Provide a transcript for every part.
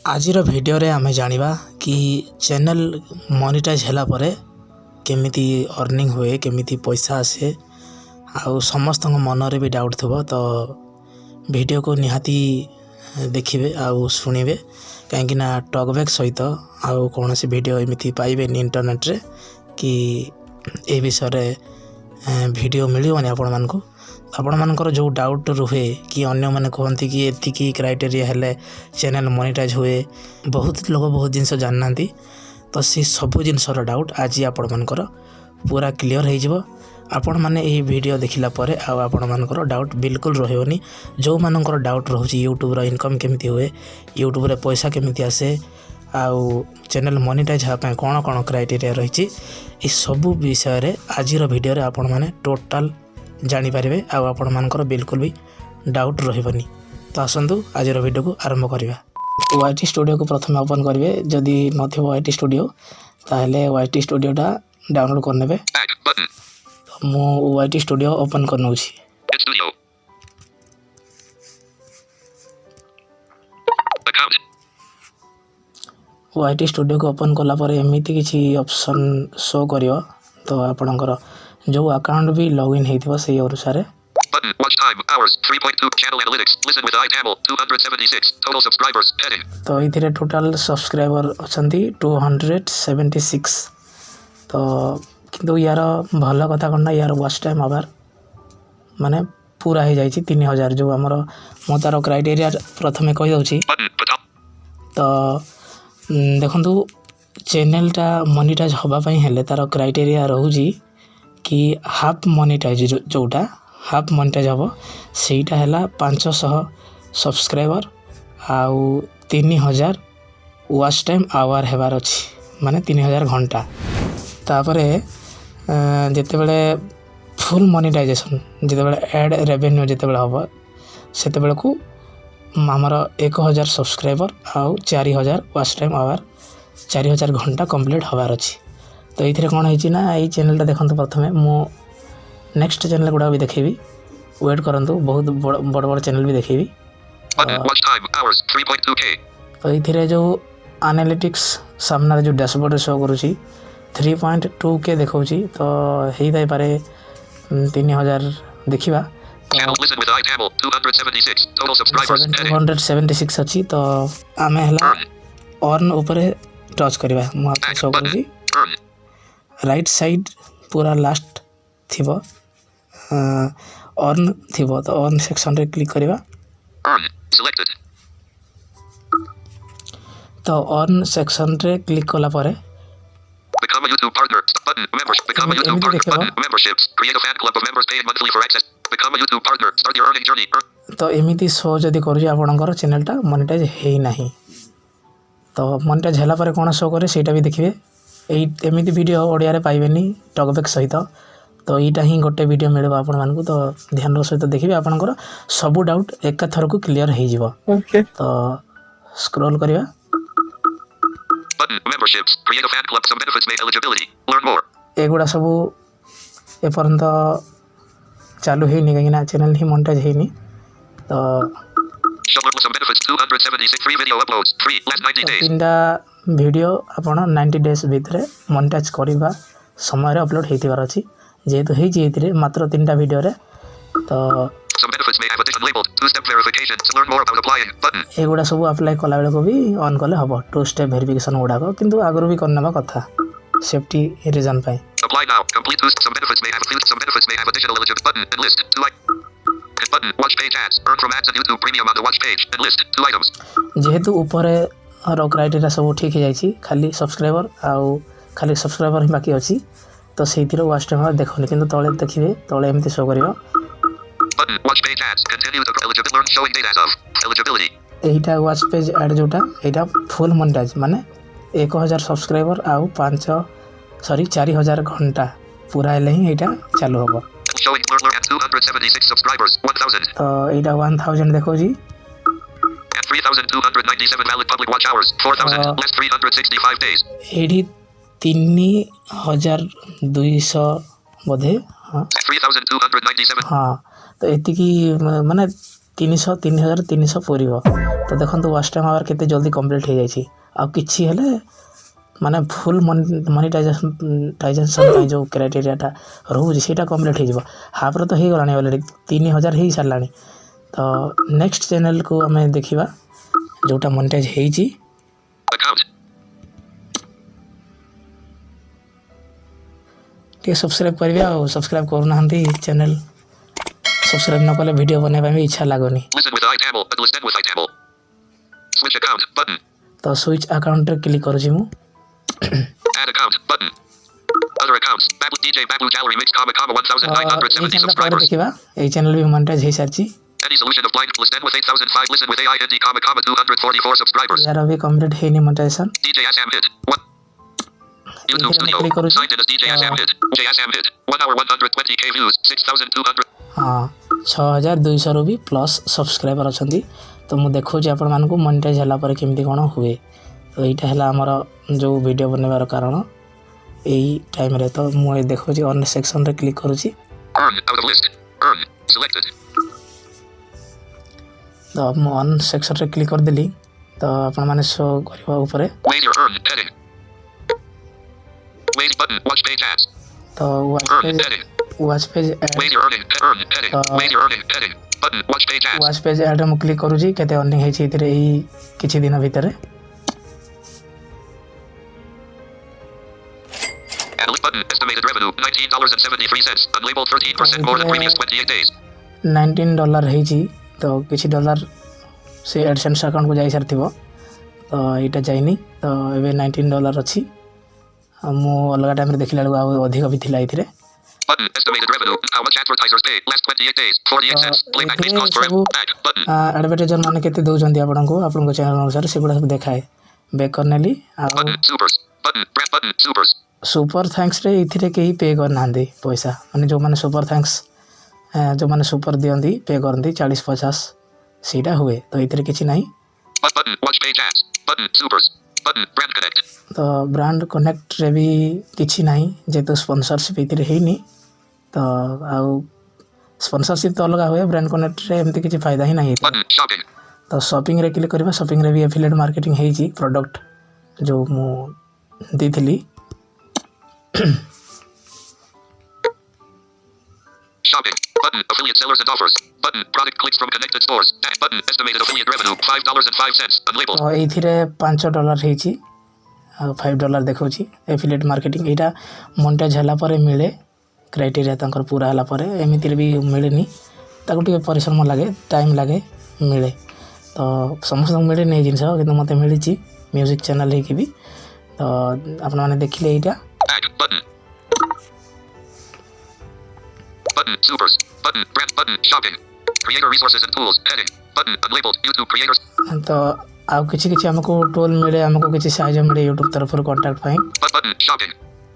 आजिर video रे आमे जानिबा कि चैनल मोनेटाइज होला परे केमिति अर्निंग हुए केमिति पैसा आसे आउ समस्त मन रे भी डाउट थबो तो वीडियो को निहाती देखिबे आउ सुनिबे काहेकि ना टॉकबैक सहित आउ कौन सी वीडियो एमिति पाइबे नि इंटरनेट रे कि ए विषय रे वीडियो मिलिबनी आपण मानकु आपण मानकर जो डाउट रुहे कि अन्य माने कहती कि एतिकी क्राइटेरिया हेले चैनल मोनेटाइज हुए बहुत लोग बहुत जिनस जाननांती तो से सब जिनसर डाउट आज आपण मानकर पूरा क्लियर हो जिवो आपण माने एही वीडियो देखिला परे आ आपण मानकर डाउट बिल्कुल रहयोनी जो मानकर डाउट रहउची यूट्यूब रो इनकम केमिति हुए यूट्यूब रे पैसा केमिति आसे आउ चैनल मोनेटाइज हा कौन कौन क्राइटेरिया रही ए सब विषय रे आजिर वीडियो रे आपण माने टोटल जानी पारिबे आ आपण मानकर बिल्कुल भी डाउट रहबनी। तो आसंतु आजिर वीडियो को आरंभ करिबा। वाईटी स्टूडियो को प्रथम ओपन करिवे जदि नथिबो वाईटी स्टूडियो ताहले वाईटी स्टूडियो टा डाउनलोड करनेबे। तो मो वाईटी स्टूडियो ओपन करनोछि। वाईटी स्टूडियो को ओपन कला पर एमिति किछि ऑप्शन शो करियो तो आपणकर जो अकाउंट भी लॉगिन हेतिबो सेही अनुसार Button. Watch time. Hours. 3.2. Channel analytics. Listen with iPanel. 276. Total subscribers. Heading. तो इथिरे टोटल सब्सक्राइबर अछंती 276 तो किंतु यार भल कथा कन्ना यार वॉच टाइम आवर माने पूरा हे जाईची 3000 जो हमर मो तार क्राइटेरिया प्रथमे कहि दउची तो देखंतु चैनल टा मोनेटाइज होबा पई हेले तार क्राइटेरिया रहउजी कि हाफ मोनेटाइज जोटा हाफ मोनेटाइज हम सेटा है 500 सब्सक्राइबर आउ 3000 वॉच टाइम आवर हेबार अच्छी माने 3000 घंटा तापरे जिते बड़े फुल मोनेटाइजेशन जिते बड़े एड रेवेन्यू जिते बड़े हम सेते बड़े को आमर 1000 सब्सक्राइबर आउ 4000 वॉच टाइम आवर 4000 घंटा कंप्लीट हबार अच्छी। तो ये कौन है ना ये चैनल देखो प्रथम मु नेक्स्ट चैनल गुड़ा भी देखेबी वेट करंतु बहुत बड़ बड़ चैनल भी देखेबी। तो ये जो एनालिटिक्स सामने जो डैशबोर्ड शो करूची 3.2K देखौची तो हेई थाई पारे 3000 देखिबा 276 अच्छी तो आमे हला अर्न ऊपर टच करबा मु आपको शो करूची राइट साइड पूरा लास्ट थिबो अर्न थिबो तो अर्न सेक्शन रे क्लिक करबा तो अर्न सेक्शन रे क्लिक कला परे Become a YouTube partner button. Membership. Become a YouTube partner button. Memberships. Create a fan club of members paying monthly for access. Become a YouTube partner. Start your earning journey. तो एमिति show जदी करू आपनकर channel टा monetise हेई नाही तो monetise होला परे कोन शो करे सेटा भी देखिबे। एई एमिति वीडियो ओडिया रे पाइबेनी टॉकबैक सहित तो एटा ही गोटे वीडियो मिलबा आपन मानकु तो ध्यान रो सहित देखिबे आपनकर सब डाउट एक थर को क्लियर हेई जिवो। तो scroll करिवा button memberships create a fan club some benefits made eligibility learn more एगुडा सब ए परंत चालू हेई नि कागिना चैनल ही मोनेटाइज हेई नि तो some benefits 276 free video uploads free last 90 days तीनटा वीडियो आपण 90 डेज भितरे मोनेटाइज करबा समय रे अपलोड हेतिबार अछि जेतु हेई जे एतिरे मात्र तीनटा वीडियो रे तो some benefits may have addition labeled two step verification to learn more about applying button एगुडा सब अप्लाई कला बेले को भी ऑन कले हबो टू स्टेप वेरिफिकेशन गुडा को किंतु आगरो भी करनेबा कथा safety reason pi apply now complete some benefits may have additional eligible button and list two button watch page ads earn from ads and YouTube premium on the watch page and list two items जेहेतु ऊपर रो criteria सब ठीक हे जाईची खाली subscriber आउ खाली subscriber ही बाकी अछि तो सेहितिर वॉच टाइम देखोनी किंतु तळे देखिबे तळे एमति शो करियो button watch page ads continue the eligibility learn showing data as of eligibility Etah watch page add जोटा एटा फुल मोनेटाइज माने 1000 सब्सक्राइबर आउ 4000 घंटा पूरा हेले ही एटा चालू होबो showing learn at 276 subscribers 1000 तो एटा 1000 देखो जी at 3297 valid public watch hours 4000 less 365 days AD 3200 बोधे हां 3297 हां तो एति की माने 3300 पूरीब तो देखो वाच टाइम आवर केते जल्दी कंप्लीट हो जाए आ किछि हेले माने फुल मोनेटाइजेशन जो क्राइटेरियाटा रोचे से कंप्लीट हो हाफ तो हो गला अलरेडी 3000 हो सारा तो नेक्स्ट चैनल को आम देखा जोटा मोनेटाइज होती Account. सब्सक्राइब करेंगे आ सब्सक्राइब करना चैनल सब्सक्राइब न कले वीडियो बनवाई भी इच्छा लगुनि Listen with iTaml. Listen with iTaml. Switch account button. तो स्विच अकाउंट रे क्लिक करूची मु Add account button. Other accounts. DJ Babu Gallery Mix, comma, 1970 subscribers. देखिबा ए चैनल भी मोनेटाइज हो Sarchi Any solution of blind. Listen with 8005. Listen with AIND, comma, 244 subscribers. यार अभी complete हेनी monetisation DJ Assam Hit. What? YouTube इधर मैं Studio. Click करूँ Signed in as DJ Assam Hit. J Assam Hit. 1 hour 120k views. 6200. हाँ 6200 रू भी plus subscriber अछंती तो मु देखौची आपण मानकु मोनेटाइज हला पर केमती कोन हुए तो एटा हला हमर जो वीडियो बनवार कारण एई टाइम रे तो मु देखौची ऑन सेक्शन रे क्लिक करूची Earn out of list. Earn selected. तो मु ऑन सेक्शन रे क्लिक कर देली तो आपण माने शो करबा ऊपर Wait your earn heading. Wait button. Watch page ads. तो Earn heading. Watch page Wait your earning. Earn heading. Wait your earning heading. Button. Watch page ads. Watch page add मु click करूची केते earning हेची इतरे एई किछि दिन भितरे Analyst button. Estimated revenue $19.73. Unlabeled 13% more than previous 28 days. $19 हेची तो किछि डॉलर से एडसेंस अकाउंट को जाई सारथिबो तो एटा जाइनी तो एबे $19 अछि मु अलगा टाइम रे देखिला आ अधिक भी थिला इथिरे Button. Estimated revenue. How much advertisers paid last 28 days. 48 cents. Playback based cost for ad. Button. Advertiser माने केते दउचंदी आपन को चैनल अनुसार से गुडा सब देखाए बैक करनेली आ Button. Supers. Button. Brand button. Supers. Super thanks रे इथिरे केही पे करनांदी पैसा माने जो माने सुपर थैंक्स जो माने सुपर दियंदी पे करंदी 40-50 सीटा हुए तो इथिरे किछि नाही Button. Watch page ads. Button. Supers. Button. Brand connect. तो ब्रांड कनेक्ट रे भी किछि नाही जे तो स्पॉन्सरशिप इथिरे हेनी तो आउ स्पॉन्सरशिप तो अलग हुए ब्रांड कनेक्ट रे एमती किछि फायदा ही नाही Button. Shopping. तो शॉपिंग रे क्लिक करबा शॉपिंग रे भी एफिलिएट मार्केटिंग हेची प्रोडक्ट जो मु देथिली Shopping. Button. Affiliate sellers and offers. Button. Product clicks from connected stores. Button. Estimated affiliate revenue $5.05. Unlabeled. तो एथिरे $5 हेची आ $5 देखौची एफिलिएट मार्केटिंग एटा मोनेटाइज हला परे मिले क्राइटेरिया तंकर पूरा हला परे एमिति भी मिलेनी ताको टिके परिश्रम लागे टाइम लागे मिले तो समस्त मिले नै जिंस किंतु मते मिलिची म्यूजिक चैनल हे कि भी तो आपन माने देखिले एटा Add. Button. Button. Supers. Button. Brand. Button. Shopping. Creator resources and tools. Heading. Button. Unlabeled. YouTube creators. तो आउ किछि किछि हमको टूल मिले हमको किछि सहायता मिले YouTube तरफ कांटेक्ट पाई Button. Shopping.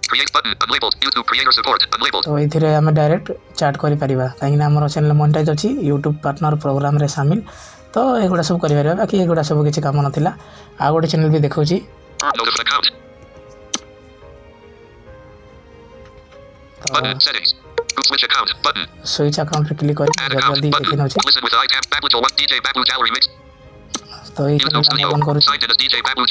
Create button. Unlabeled. YouTube creator support. Unlabeled. तो एथिरे हम डायरेक्ट चैट करि परिबा काहे ना हमर चैनल मोनेटाइज अछि YouTube पार्टनर प्रोग्राम रे शामिल तो एगुडा सब करि परिबा बाकी एगुडा सब किछि काम नथिला आ गोटे चैनल भी देखौची Notify account. Button. Settings. Switch account. Button. Switch account रे क्लिक करि Add account. जल्दी Button. देखिन अछि Listen with iTab. Babu 1 DJ Babu Gallery Mix. तो ए YouTube चैनल Studio. ओपन करू Signed in as DJ Babu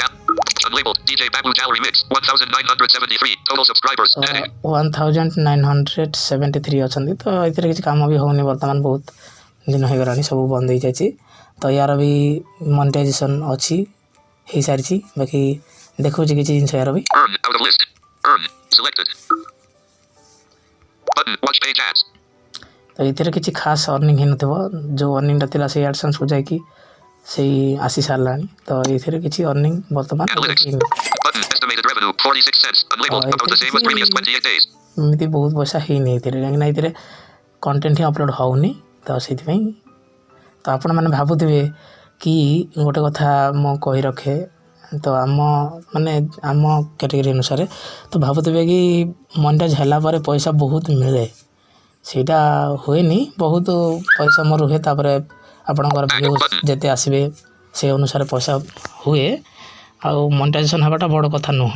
Unlabeled. DJ Babu Gallery Mix. 1973. Total subscribers. Heading. 1973 अछंती तो एथिरे किछि काम भी होनी वर्तमान बहुत दिन हो गरानी सब बंद हो जाछि तो यार भी मोनेटाइजेशन अछि हे सारछि बाकी देखौची किछि जिंस यार भी Earn out of list. Earn selected. Button. Watch page ads. तो एथिरे किछि खास अर्निंग हे नथबो जो अर्निंग रतिला से एडसेंस को जाय कि सेही आसी सारलानी तो एथिरे किछि अर्निंग वर्तमान Analytics. Button. Estimated revenue 46 cents. Unlabeled. About the same as previous 28 days. एमती बहुत पैसा ही नहीं एथिरे काहे ना एथिरे कंटेंट ही अपलोड होउनी तो सेति पई तो आपण माने भाबुथिबे कि गोटे कथा मो कहि रखे तो आम माने आम कैटेगरी अनुसार तो भाबुथिबे कि मोनेटाइज हला परे पैसा बहुत मिले सेटा होएनी बहुत परिश्रम रुहे तापरे आपणकर व्यूज जेते आसीबे से अनुसार पैसा हुए आ मोनेटाइजेशन हबाटा बड़ कथा नुह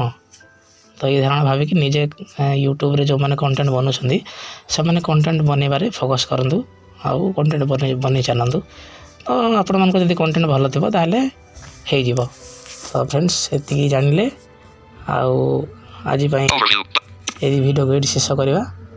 तो ये धारणा भावे कि निजे यूट्यूब रे जो माने कंटेंट बनउछंदी से माने कंटेंट बनेबारे फोकस करंदु आउ कंटेंट बने चलंदु ତ ଆପଣମାନଙ୍କ ଯଦି କଣ୍ଟେଣ୍ଟ ଭଲ ଥିବ ତାହେଲେ ହେଇଯିବ। ତ ଫ୍ରେଣ୍ଡସ୍ ଏତିକି ଜାଣିଲେ ଆଉ ଆଜି ପାଇଁ Overview. ଏହି ଭିଡ଼ିଓକୁ ଏଇଠି ଶେଷ କରିବା।